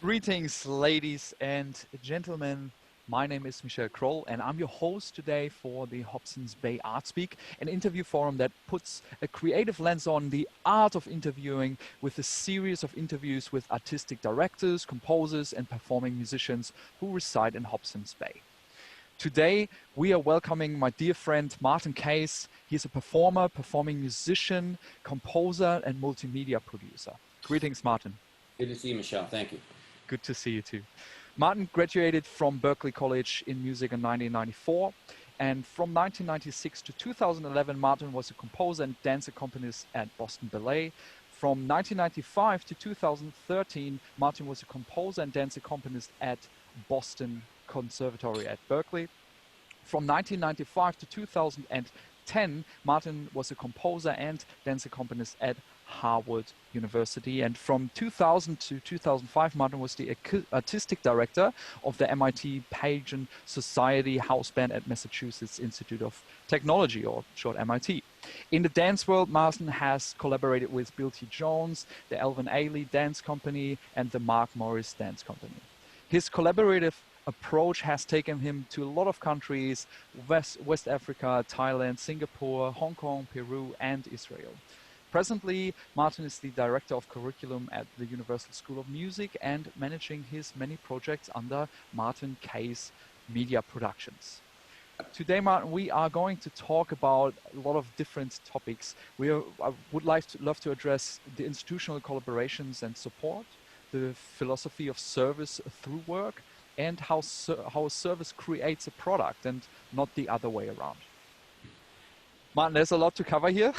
Greetings, ladies and gentlemen. My name is Michel Kroll, and I'm your host today for the Hobsons Bay ArtSpeak, an interview forum that puts a creative lens on the art of interviewing with a series of interviews with artistic directors, composers, and performing musicians who reside in Hobsons Bay. Today, we are welcoming my dear friend Martin Case. He's a performer, performing musician, composer, and multimedia producer. Greetings, Martin. Good to see you, Michelle. Thank you. Good to see you too. Martin graduated from Berklee College in music in 1994, and from 1996 to 2011, Martin was a composer and dance accompanist at Boston Ballet. From 1995 to 2013, Martin was a composer and dance accompanist at Boston Conservatory at Berklee. From 1995 to 2010, Martin was a composer and dance accompanist at Heywood University, and from 2000 to 2005, Martin was the artistic director of the MIT Pageant Society house band at Massachusetts Institute of Technology, or short MIT. In the dance world, Martin has collaborated with Bill T. Jones, the Alvin Ailey Dance Company, and the Mark Morris Dance Company. His collaborative approach has taken him to a lot of countries: West Africa, Thailand, Singapore, Hong Kong, Peru, and Israel. Presently, Martin is the director of curriculum at the Universal School of Music and managing his many projects under Martin Case Media Productions. Today, Martin, we are going to talk about a lot of different topics. I would love to address the institutional collaborations and support, the philosophy of service through work, and how a service creates a product and not the other way around. Martin, there's a lot to cover here.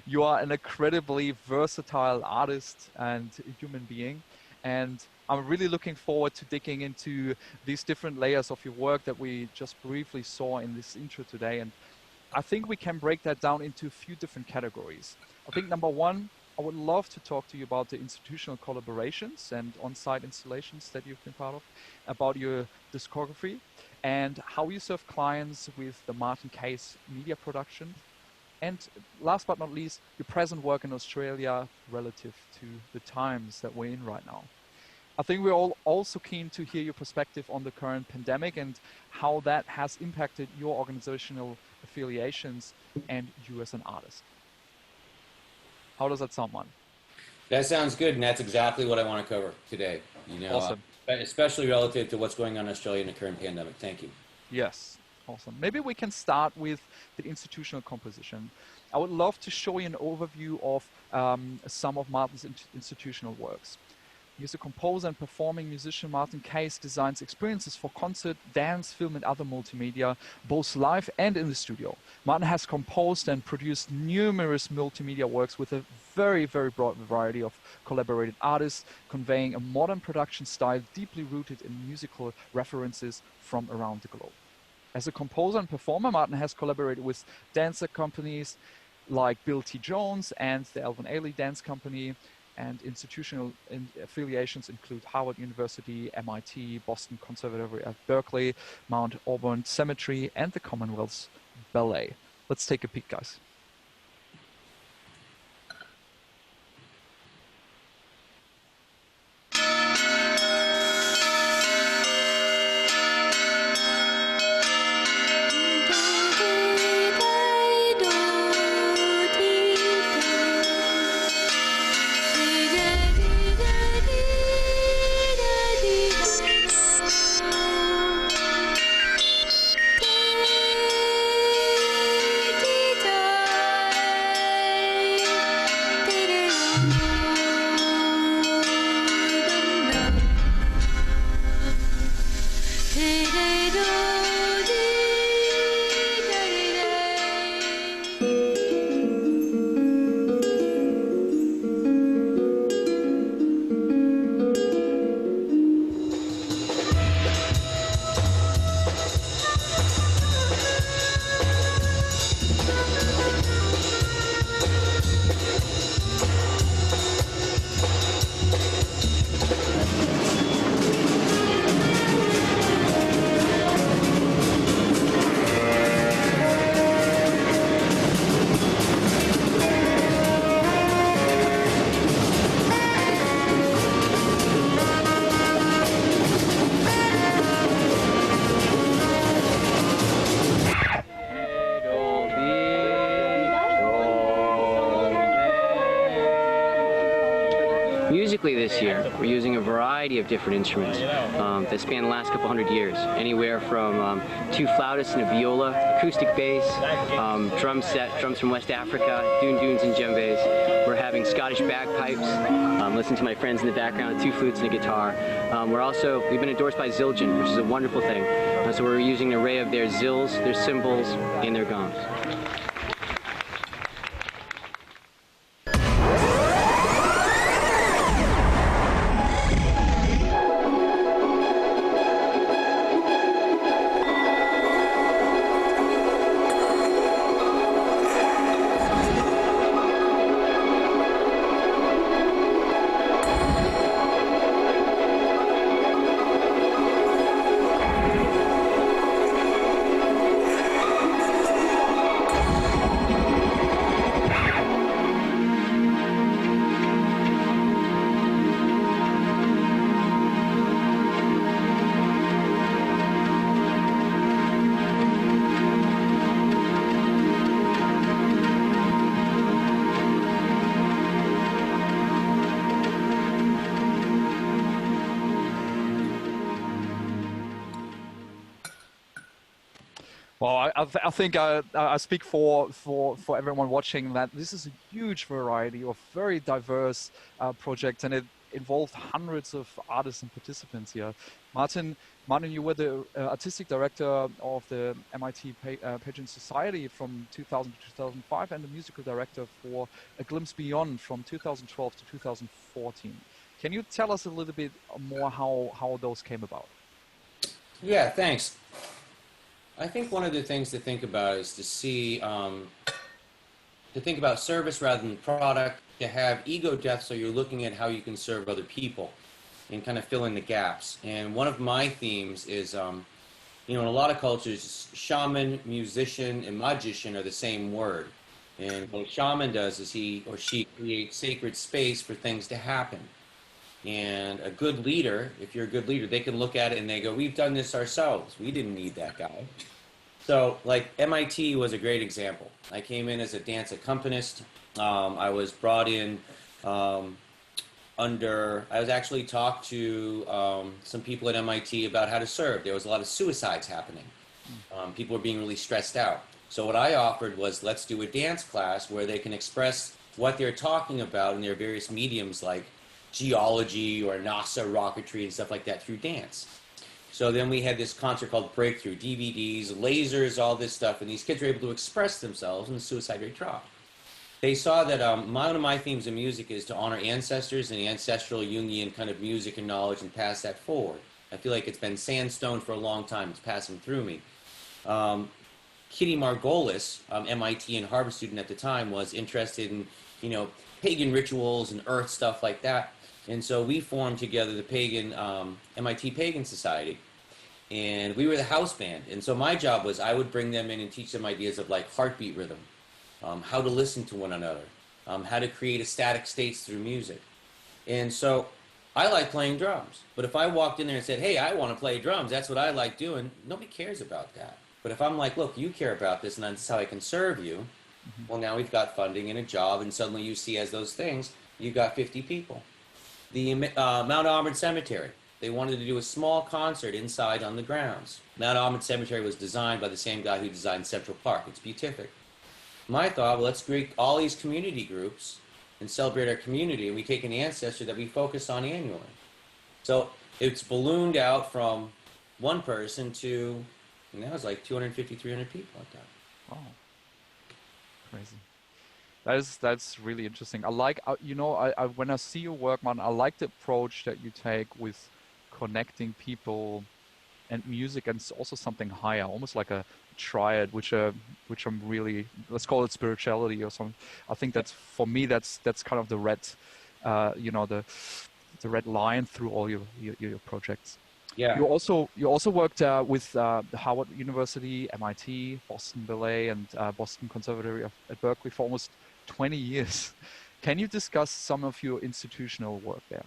You are an incredibly versatile artist and human being, and I'm really looking forward to digging into these different layers of your work that we just briefly saw in this intro today. And I think we can break that down into a few different categories. I think number one, I would love to talk to you about the institutional collaborations and on-site installations that you've been part of, about your discography, and how you serve clients with the Martin Case media production. And last but not least, your present work in Australia relative to the times that we're in right now. I think we're all also keen to hear your perspective on the current pandemic and how that has impacted your organizational affiliations and you as an artist. How does that sound, man? That sounds good, and that's exactly what I want to cover today. Awesome. Especially relative to what's going on in Australia in the current pandemic. Thank you. Yes, awesome. Maybe we can start with the institutional composition. I would love to show you an overview of some of Martin's institutional works. He's a composer and performing musician. Martin Case designs experiences for concert, dance, film, and other multimedia, both live and in the studio. Martin has composed and produced numerous multimedia works with a very, very broad variety of collaborated artists, conveying a modern production style deeply rooted in musical references from around the globe. As a composer and performer, Martin has collaborated with dancer companies like Bill T. Jones and the Alvin Ailey Dance Company, and institutional affiliations include Howard University, MIT, Boston Conservatory at Berklee, Mount Auburn Cemetery, and the Commonwealth Ballet. Let's take a peek, guys. Musically this year, we're using a variety of different instruments that span the last couple hundred years. Anywhere from two flautists and a viola, acoustic bass, drums from West Africa, dunes and djembes. We're having Scottish bagpipes. Listen to my friends in the background, two flutes and a guitar. We've been endorsed by Zildjian, which is a wonderful thing. So we're using an array of their zills, their cymbals, and their gongs. Well, I think I speak for everyone watching that this is a huge variety of very diverse projects, and it involved hundreds of artists and participants here. Martin, you were the artistic director of the MIT Pageant Society from 2000 to 2005, and the musical director for A Glimpse Beyond from 2012 to 2014. Can you tell us a little bit more how those came about? Yeah, thanks. I think one of the things to think about is to see, to think about service rather than product, to have ego death so you're looking at how you can serve other people and kind of fill in the gaps. And one of my themes is, in a lot of cultures, shaman, musician, and magician are the same word. And what a shaman does is he or she creates sacred space for things to happen. And a good leader, if you're a good leader, they can look at it and they go, we've done this ourselves. We didn't need that guy. So, like, MIT was a great example. I came in as a dance accompanist. I was brought in I was actually talked to some people at MIT about how to serve. There was a lot of suicides happening. People were being really stressed out. So what I offered was, let's do a dance class where they can express what they're talking about in their various mediums like geology or NASA rocketry and stuff like that through dance. So then we had this concert called Breakthrough, DVDs, lasers, all this stuff, and these kids were able to express themselves, and the suicide rate dropped. They saw that one of my themes in music is to honor ancestors and ancestral Jungian kind of music and knowledge and pass that forward. I feel like it's been sandstone for a long time. It's passing through me. Kitty Margolis, MIT and Harvard student at the time, was interested in, pagan rituals and earth stuff like that. And so we formed together the MIT Pagan Society. And we were the house band. And so my job was I would bring them in and teach them ideas of like heartbeat rhythm, how to listen to one another, how to create ecstatic states through music. And so I like playing drums. But if I walked in there and said, hey, I want to play drums, that's what I like doing, nobody cares about that. But if I'm like, look, you care about this and that's how I can serve you, well, now we've got funding and a job, and suddenly you see as those things, you've got 50 people. The Mount Auburn Cemetery, they wanted to do a small concert inside on the grounds. Mount Auburn Cemetery was designed by the same guy who designed Central Park. It's beatific. My thought, well, let's create all these community groups and celebrate our community, and we take an ancestor that we focus on annually. So it's ballooned out from one person to, and that was like 250, 300 people like that. Wow. Crazy. That's really interesting. I like, when I see your work, man, I like the approach that you take with connecting people and music, and it's also something higher, almost like a triad, which I'm really, let's call it spirituality or something. I think that's, for me, that's kind of the red, the red line through all your projects. Yeah. You also worked with the Howard University, MIT, Boston Ballet, and Boston Conservatory at Berkeley for almost 20 years. Can you discuss some of your institutional work there?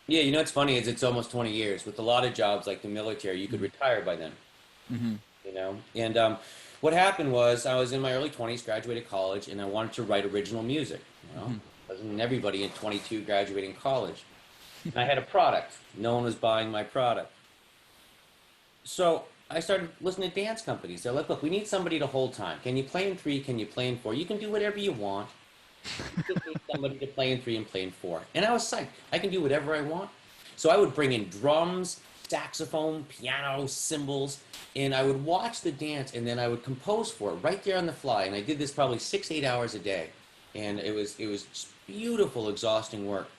Yeah, it's funny is it's almost 20 years. With a lot of jobs like the military, you could retire by then. And what happened was I was in my early 20s, graduated college, and I wanted to write original music. Wasn't everybody in 22 graduating college. And I had a product. No one was buying my product. So I started listening to dance companies. They're like, look, we need somebody to hold time. Can you play in 3? Can you play in 4? You can do whatever you want. We just need somebody to play in 3 and play in 4. And I was psyched. I can do whatever I want. So I would bring in drums, saxophone, piano, cymbals, and I would watch the dance, and then I would compose for it right there on the fly. And I did this probably 6-8 hours a day. And it was just beautiful, exhausting work.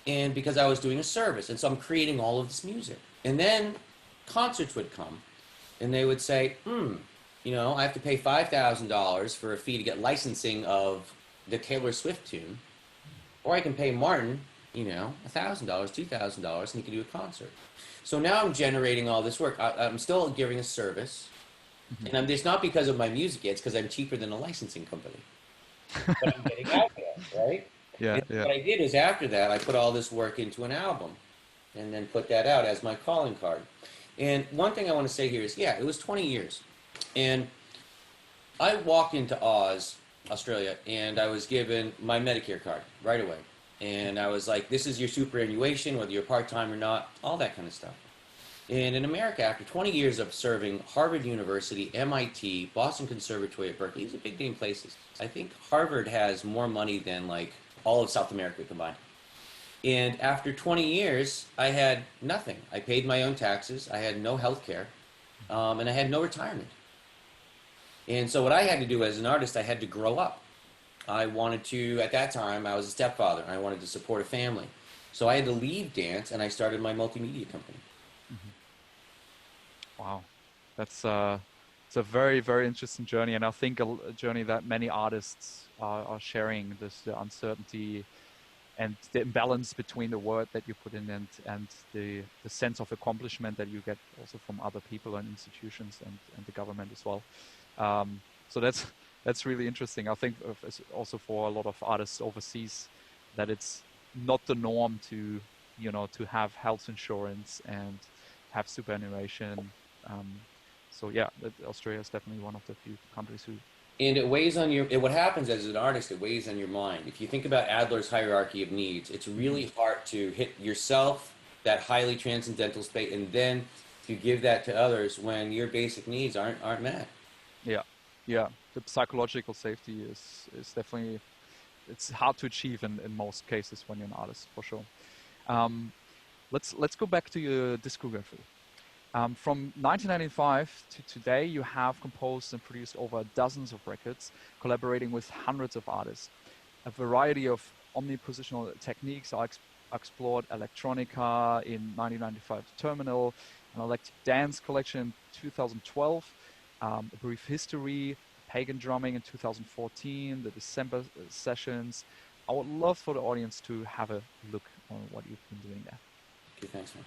And because I was doing a service, and so I'm creating all of this music. And then concerts would come, and they would say, you know, I have to pay $5,000 for a fee to get licensing of the Taylor Swift tune, or I can pay Martin, you know, $1,000, $2,000, and he can do a concert. So now I'm generating all this work. I'm still giving a service, and it's not because of my music, it's because I'm cheaper than a licensing company. But I'm getting out there, right? Yeah, And what I did is after that, I put all this work into an album, and then put that out as my calling card. And one thing I want to say here is, yeah, it was 20 years. And I walked into Oz, Australia, and I was given my Medicare card right away. And I was like, this is your superannuation, whether you're part-time or not, all that kind of stuff. And in America, after 20 years of serving Harvard University, MIT, Boston Conservatory at Berkeley, these are big name places. I think Harvard has more money than like all of South America combined. And after 20 years, I had nothing. I paid my own taxes. I had no health care, and I had no retirement. And so what I had to do as an artist, I had to grow up. I wanted to, at that time, I was a stepfather, and I wanted to support a family. So I had to leave dance, and I started my multimedia company. Wow, that's it's a very, very interesting journey, and I think a journey that many artists are sharing, this the uncertainty and the imbalance between the work that you put in and the sense of accomplishment that you get also from other people and institutions and the government as well. So that's really interesting. I think also for a lot of artists overseas that it's not the norm to, you know, to have health insurance and have superannuation. So yeah, Australia is definitely one of the few countries who. And it weighs on your, what happens as an artist, it weighs on your mind. If you think about Adler's hierarchy of needs, it's really hard to hit yourself, that highly transcendental space, and then to give that to others when your basic needs aren't met. Yeah, yeah. The psychological safety is definitely, it's hard to achieve in most cases when you're an artist, for sure. Let's go back to your discography. From 1995 to today, you have composed and produced over dozens of records, collaborating with hundreds of artists. A variety of omnipositional techniques are explored: electronica in 1995, Terminal, an electric dance collection in 2012, a brief history, pagan drumming in 2014, the December sessions. I would love for the audience to have a look on what you've been doing there. Okay, thanks, man.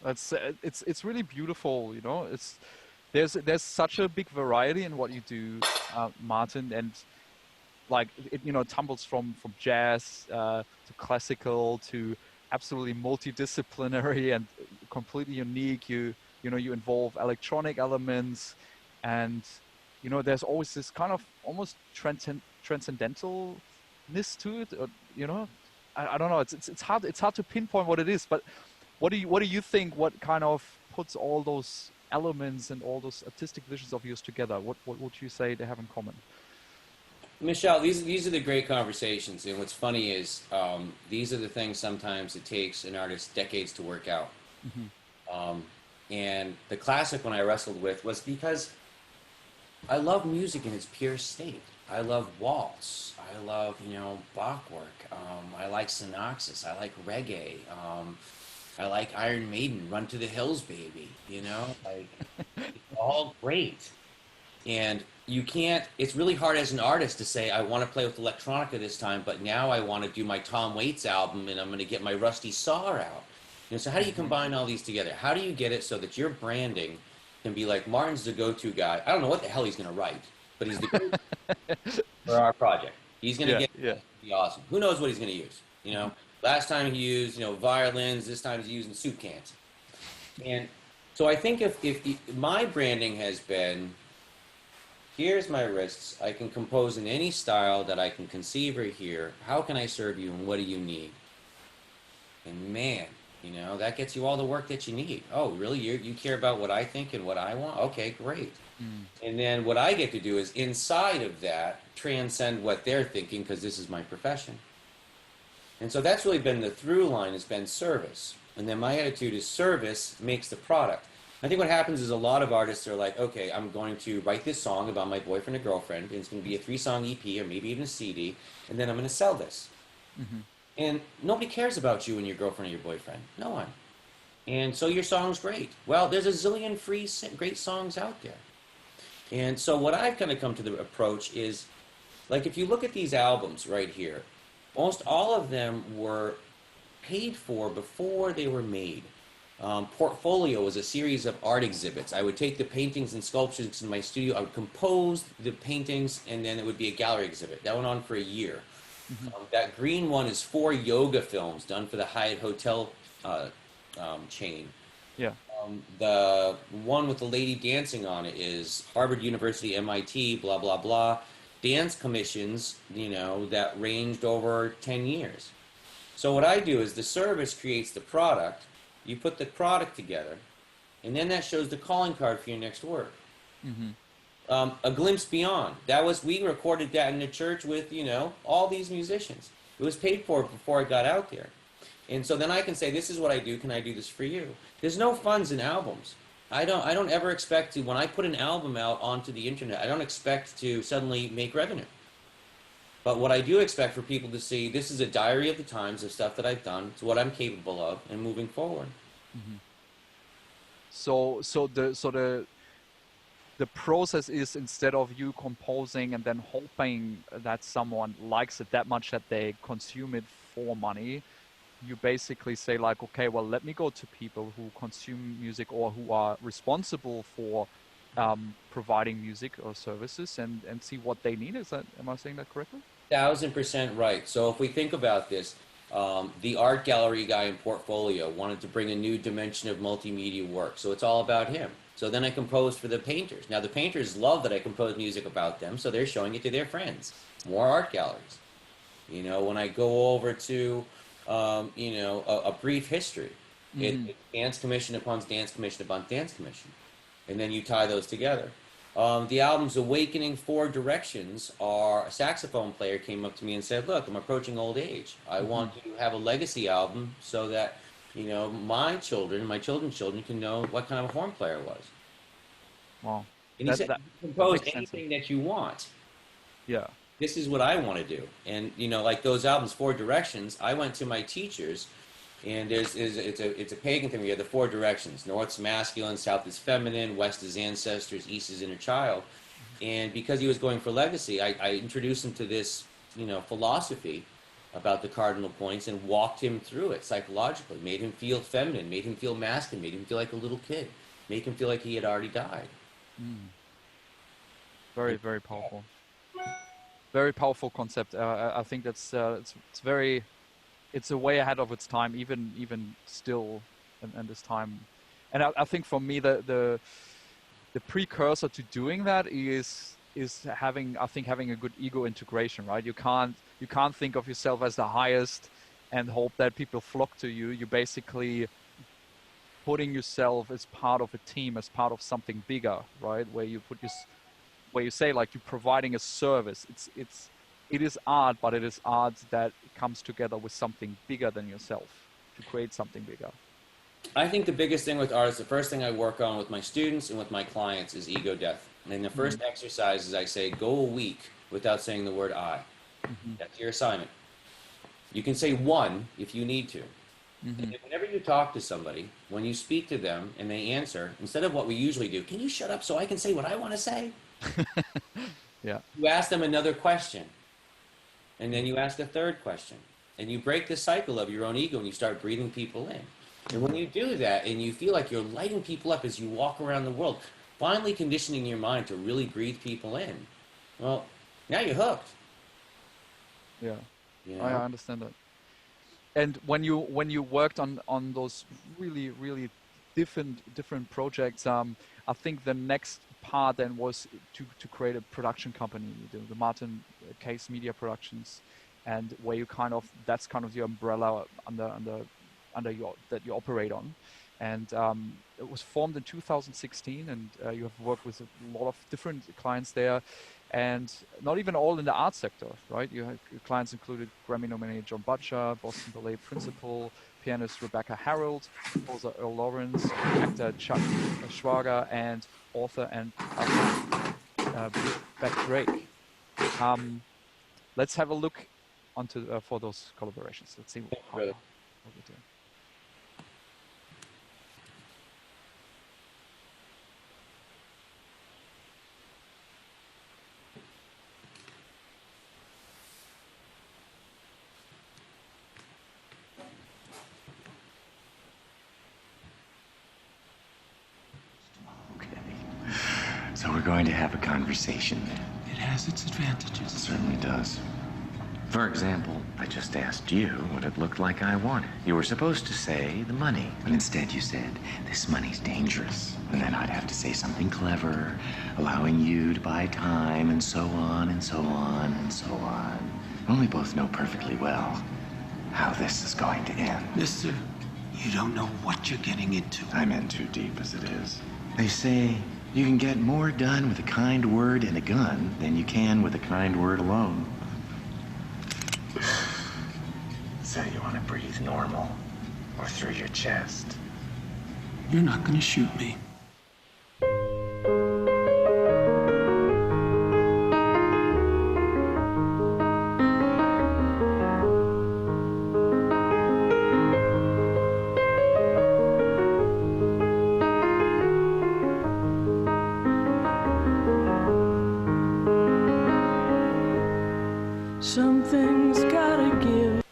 That's it's really beautiful, you know. It's there's such a big variety in what you do, Martin, and like it, you know, tumbles from jazz to classical to absolutely multidisciplinary and completely unique. You know, you involve electronic elements, and you know, there's always this kind of almost transcendentalness to it. Or, you know, I don't know. It's hard to pinpoint what it is. But what do you think? What kind of puts all those elements and all those artistic visions of yours together? What would you say they have in common? Michel, these are the great conversations, and what's funny is these are the things sometimes it takes an artist decades to work out. And the classic one I wrestled with was because I love music in its pure state. I love waltz. I love, you know, Bach work. I like Synaxis. I like reggae. I like Iron Maiden, Run to the Hills, baby. You know, like it's all great. And you can't, it's really hard as an artist to say, I want to play with electronica this time, but now I want to do my Tom Waits album and I'm going to get my Rusty Saw out. You know, so how do you combine all these together? How do you get it so that your branding can be like, Martin's the go-to guy. I don't know what the hell he's going to write, but he's the go-to for our project. He's going to be awesome. Who knows what he's going to use? You know, last time he used, you know, violins. This time he's using soup cans. And so I think if my branding has been, here's my wrists. I can compose in any style that I can conceive or hear. How can I serve you and what do you need? And man, you know, that gets you all the work that you need. Oh, really? You care about what I think and what I want? Okay, great. And then what I get to do is inside of that, transcend what they're thinking because this is my profession. And so that's really been the through line, has been service. And then my attitude is service makes the product. I think what happens is a lot of artists are like, okay, I'm going to write this song about my boyfriend or girlfriend, and it's going to be a 3-song EP or maybe even a CD, and then I'm going to sell this. And nobody cares about you and your girlfriend or your boyfriend. No one. And so your song's great. Well, there's a zillion free great songs out there. And so what I've kind of come to the approach is, like if you look at these albums right here, almost all of them were paid for before they were made. Portfolio was a series of art exhibits. I would take the paintings and sculptures in my studio, I would compose the paintings, and then it would be a gallery exhibit. That went on for a year. That green one is 4 yoga films done for the Hyatt Hotel chain. The one with the lady dancing on it is Harvard University, MIT, blah, blah, blah. Dance commissions, you know, that ranged over 10 years. So what I do is the service creates the product. You put the product together, and then that shows the calling card for your next work. A Glimpse Beyond. We recorded that in the church with, you know, all these musicians. It was paid for before I got out there. And so then I can say, this is what I do. Can I do this for you? There's no funds in albums. I don't ever expect to, when I put an album out onto the internet, I don't expect to suddenly make revenue. But what I do expect for people to see, this is a diary of the times of stuff that I've done. It's what I'm capable of and moving forward. So the process is, instead of you composing and then hoping that someone likes it that much that they consume it for money, you basically say like, okay, well, let me go to people who consume music or who are responsible for providing music or services and see what they need. Am I saying that correctly? 1000% right. So if we think about this, the art gallery guy in Portfolio wanted to bring a new dimension of multimedia work. So it's all about him. So then I composed for the painters. Now the painters love that I compose music about them, so they're showing it to their friends. More art galleries. You know, when I go over to, you know, a brief history, it's dance commission upon dance commission upon dance commission. And then you tie those together. The album's Awakening 4 Directions, a saxophone player came up to me and said, look, I'm approaching old age. I want to have a legacy album so that, you know, my children's children can know what kind of a horn player I was. Wow. And he said, compose anything that you want. Yeah. This is what I want to do. And, you know, like those albums, 4 Directions, I went to my teachers, and it's a pagan thing. We have the 4 directions. North's masculine, south is feminine, west is ancestors, east is inner child. And because he was going for legacy, I introduced him to this, you know, philosophy about the cardinal points and walked him through it psychologically, made him feel feminine, made him feel masculine, made him feel like a little kid, made him feel like he had already died. Very, very powerful. Very powerful concept. I think that's it's very, it's a way ahead of its time, even still in this time. And I think for me the precursor to doing that is having, I think, having a good ego integration, right? You can't think of yourself as the highest and hope that people flock to you. You're basically putting yourself as part of a team, as part of something bigger, right? Where you put where you say, like, you're providing a service. It is art, but it is art that comes together with something bigger than yourself to create something bigger. I think the biggest thing with art is the first thing I work on with my students and with my clients is ego death. And the first exercise is I say, go a week without saying the word I. That's your assignment. You can say one if you need to. And whenever you talk to somebody, when you speak to them and they answer, instead of what we usually do, can you shut up so I can say what I want to say? Yeah. You ask them another question. And then you ask a third question. And you break the cycle of your own ego and you start breathing people in. And when you do that and you feel like you're lighting people up as you walk around the world, finally conditioning your mind to really breathe people in, well, now you're hooked. Yeah, You know? I understand that. And when you worked on those really different projects, I think the next part then was to create a production company, the Martin Case Media Productions, and where you that's kind of your umbrella under your that you operate on. And it was formed in 2016, and you have worked with a lot of different clients there, and not even all in the art sector, right? Your clients included Grammy-nominated John Butcher, Boston Ballet principal, pianist Rebecca Harold, composer Earl Lawrence, actor Chuck Schwager, and author and Beck Drake. Let's have a look onto for those collaborations. Let's see how we do. So we're going to have a conversation. It has its advantages. It certainly does. For example, I just asked you what it looked like I wanted. You were supposed to say the money, but instead you said, this money's dangerous. And then I'd have to say something clever, allowing you to buy time, and so on, and so on, and so on. We both know perfectly well how this is going to end. Mister, you don't know what you're getting into. I'm in too deep as it is. They say you can get more done with a kind word and a gun than you can with a kind word alone. So you want to breathe normal or through your chest? You're not gonna shoot me. Something's gotta give.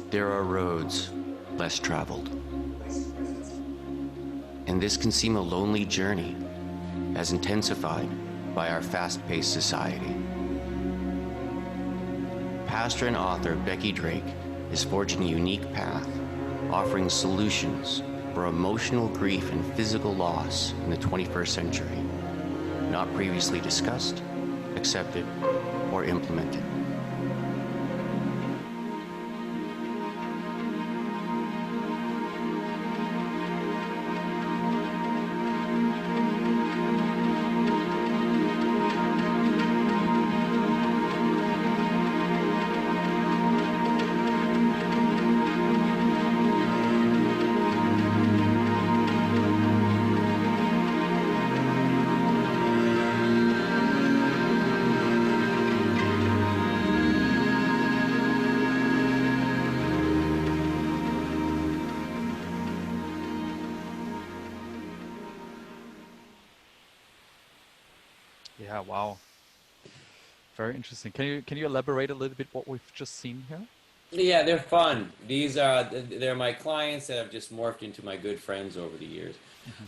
There are roads less traveled. And this can seem a lonely journey, as intensified by our fast-paced society. Pastor and author Becky Drake is forging a unique path, offering solutions for emotional grief and physical loss in the 21st century, not previously discussed, accepted, or implemented. Yeah, wow. Very interesting. Can you elaborate a little bit what we've just seen here? Yeah, they're fun. These are they're my clients that have just morphed into my good friends over the years.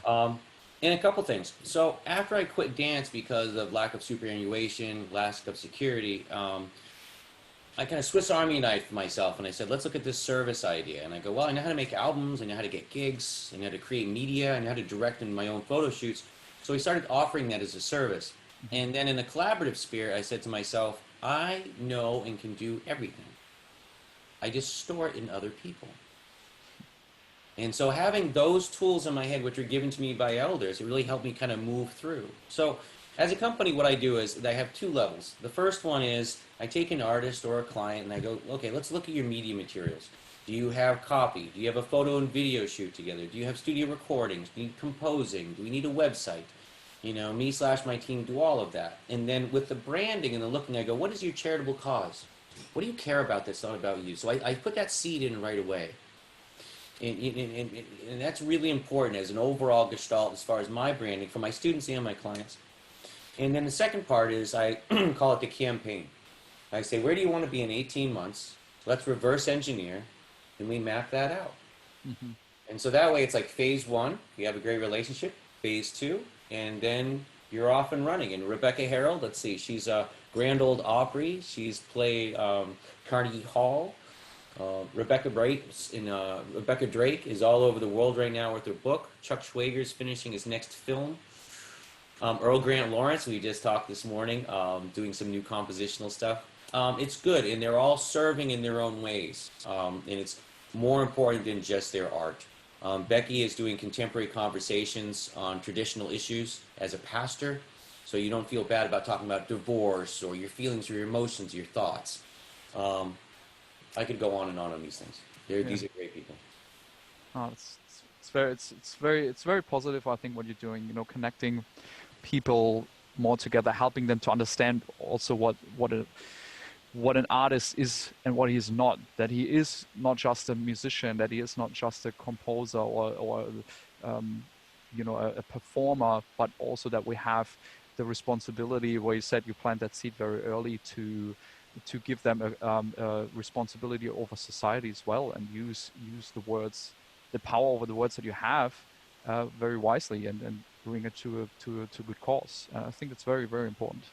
Um, and a couple things. So after I quit dance because of lack of superannuation, lack of security, I kind of Swiss Army knifed myself and I said, let's look at this service idea. And I go, well, I know how to make albums, I know how to get gigs, I know how to create media, I know how to direct in my own photo shoots. So we started offering that as a service. And then in the collaborative spirit, I said to myself, I know and can do everything. I just store it in other people. And so having those tools in my head, which were given to me by elders, it really helped me kind of move through. So as a company, what I do is I have two levels. The first one is I take an artist or a client and I go, okay, let's look at your media materials. Do you have copy? Do you have a photo and video shoot together? Do you have studio recordings? Do you need composing? Do we need a website? You know, me/my team do all of that. And then with the branding and the looking, I go, what is your charitable cause? What do you care about that's not about you? So I put that seed in right away. And that's really important as an overall gestalt as far as my branding for my students and my clients. And then the second part is I call it the campaign. I say, where do you want to be in 18 months? Let's reverse engineer, and we map that out. Mm-hmm. And so that way it's like phase one, you have a great relationship, phase two, and then you're off and running. And Rebecca Harold, let's see, she's a Grand Old Opry. She's played Carnegie Hall. Rebecca Drake is all over the world right now with her book. Chuck Schwager's finishing his next film. Earl Grant Lawrence, we just talked this morning, doing some new compositional stuff. It's good, and they're all serving in their own ways. And it's more important than just their art. Becky is doing contemporary conversations on traditional issues as a pastor, so you don't feel bad about talking about divorce or your feelings or your emotions, your thoughts. I could go on and on these things. These are great people. Oh, it's very positive. I think what you're doing, you know, connecting people more together, helping them to understand also what an artist is and what he is not. That he is not just a musician. That he is not just a composer or you know, a performer, but also that we have the responsibility, where you said you plant that seed very early, to give them a responsibility over society as well, and use the words, the power over the words that you have, very wisely, and bring it to a good cause. I think it's very, very important.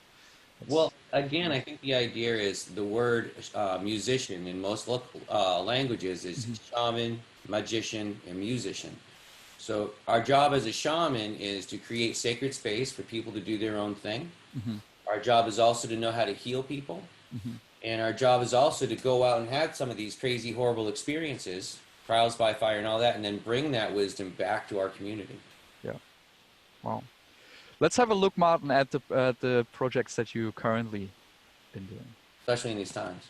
Well, again, I think the idea is the word musician in most local languages is shaman, magician, and musician. So our job as a shaman is to create sacred space for people to do their own thing. Mm-hmm. Our job is also to know how to heal people. Mm-hmm. And our job is also to go out and have some of these crazy, horrible experiences, trials by fire and all that, and then bring that wisdom back to our community. Yeah. Wow. Let's have a look, Martin, at the projects that you currently been doing. Especially in these times.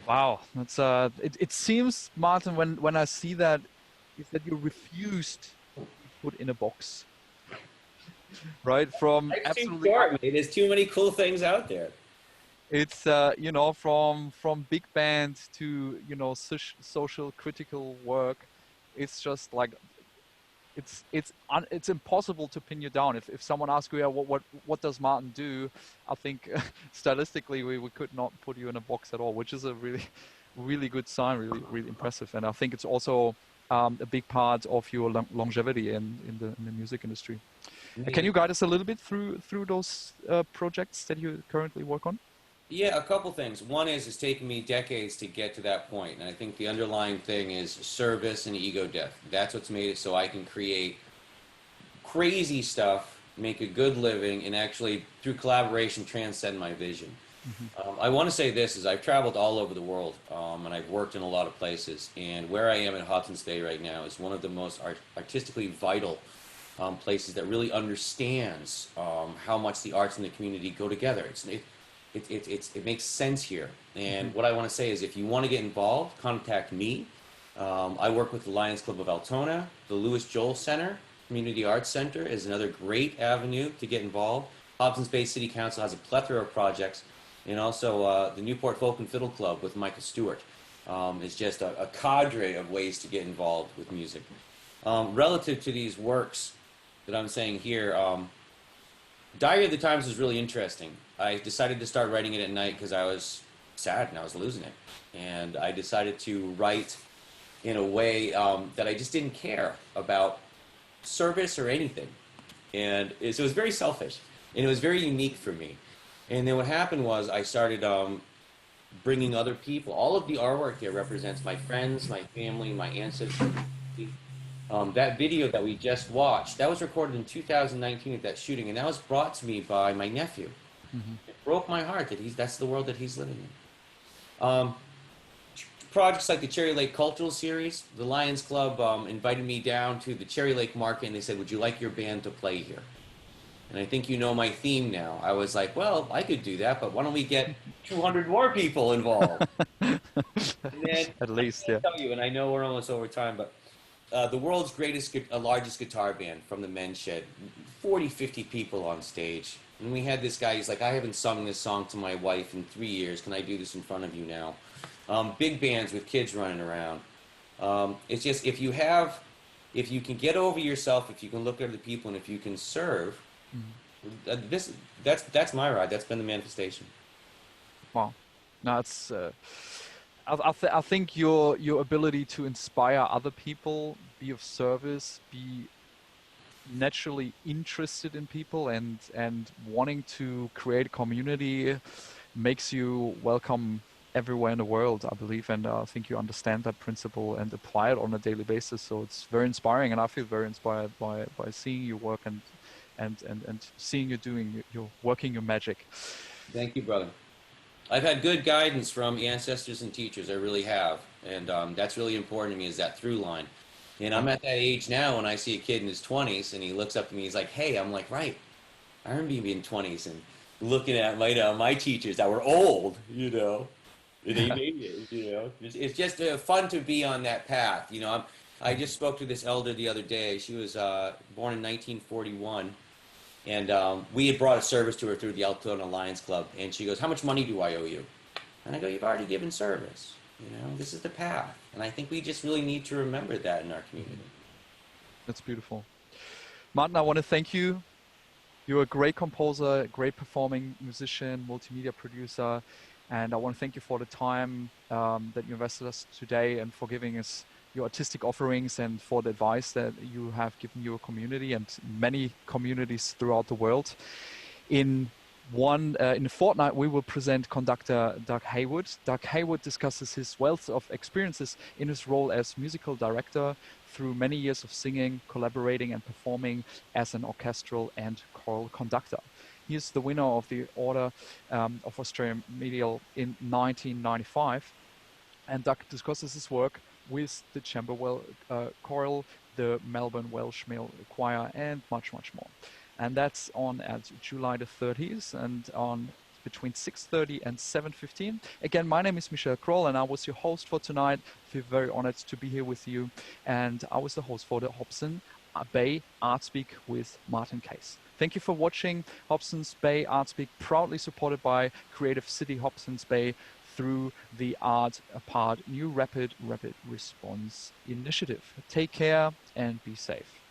Wow, that's it seems, Martin, when I see that, is that you refused to be put in a box, right? From Life's too absolutely, short, mate. There's too many cool things out there. it's you know, from big band to, you know, social critical work, it's just like it's impossible to pin you down. If someone asks you, yeah, what does Martin do, I think stylistically we could not put you in a box at all, which is a really good sign, really impressive. And I think it's also a big part of your longevity in the music industry. Can you guide us a little bit through those projects that you currently work on? Yeah, a couple things. One is it's taken me decades to get to that point, and I think the underlying thing is service and ego death. That's what's made it so I can create crazy stuff, make a good living, and actually, through collaboration, transcend my vision. I want to say this, is I've traveled all over the world, and I've worked in a lot of places, and where I am in Hobsons Bay right now is one of the most artistically vital places that really understands how much the arts and the community go together. It makes sense here. And what I want to say is, if you want to get involved, contact me. I work with the Lions Club of Altona. The Louis Joel Center, Community Arts Center, is another great avenue to get involved. Hobsons Bay City Council has a plethora of projects. And also the Newport Folk and Fiddle Club with Michael Stewart is just a cadre of ways to get involved with music. Relative to these works that I'm saying here, Diary of the Times was really interesting. I decided to start writing it at night because I was sad and I was losing it. And I decided to write in a way that I just didn't care about service or anything. And so it was very selfish, and it was very unique for me. And then what happened was I started bringing other people. All of the artwork here represents my friends, my family, my ancestors. That video that we just watched, that was recorded in 2019 at that shooting, and that was brought to me by my nephew. It broke my heart that that's the world that he's living in. Projects like the Cherry Lake Cultural Series, the Lions Club invited me down to the Cherry Lake Market, and they said, would you like your band to play here? And I think you know my theme now. I was like, well, I could do that, but why don't we get 200 more people involved? And then, At least, yeah. I tell you, and I know we're almost over time, but the world's largest guitar band from the Men's Shed, 40, 50 people on stage. And we had this guy, he's like, I haven't sung this song to my wife in 3 years. Can I do this in front of you now? Big bands with kids running around. It's just, if you have if you can get over yourself, if you can look at other people, and if you can serve, that's my ride. That's been the manifestation. Wow. No, it's. I think your ability to inspire other people, be of service, be naturally interested in people, and wanting to create a community makes you welcome everywhere in the world, I believe, and I think you understand that principle and apply it on a daily basis. So it's very inspiring, and I feel very inspired by seeing your work and seeing you doing your working your magic. Thank you, brother. I've had good guidance from ancestors and teachers. I really have, and that's really important to me, is that through line. And I'm at that age now when I see a kid in his 20s and he looks up to me, he's like, "Hey," I'm like, "Right, I remember being in 20s and looking at my teachers that were old, you know, and they made it, you know." It's just fun to be on that path, you know. I just spoke to this elder the other day. She was born in 1941, and we had brought a service to her through the Altona Lions Club, and she goes, "How much money do I owe you?" And I go, "You've already given service. You know, this is the path." And I think we just really need to remember that in our community. That's beautiful. Martin, I want to thank you. You're a great composer, great performing musician, multimedia producer, and I want to thank you for the time that you invested us today and for giving us your artistic offerings and for the advice that you have given your community and many communities throughout the world. In a fortnight, we will present conductor Doug Heywood. Doug Heywood discusses his wealth of experiences in his role as musical director through many years of singing, collaborating and performing as an orchestral and choral conductor. He is the winner of the Order of Australian Medal in 1995, and Doug discusses his work with the Chamberwell Choral, the Melbourne Welsh Male Choir, and much, much more. And that's on at July the 30th and on between 6:30 and 7:15. Again, my name is Michel Kroll, and I was your host for tonight. I feel very honored to be here with you. And I was the host for the Hobsons Bay ArtSpeak with Martin Case. Thank you for watching Hobsons Bay ArtSpeak, proudly supported by Creative City Hobsons Bay through the Art Apart New Rapid Response Initiative. Take care and be safe.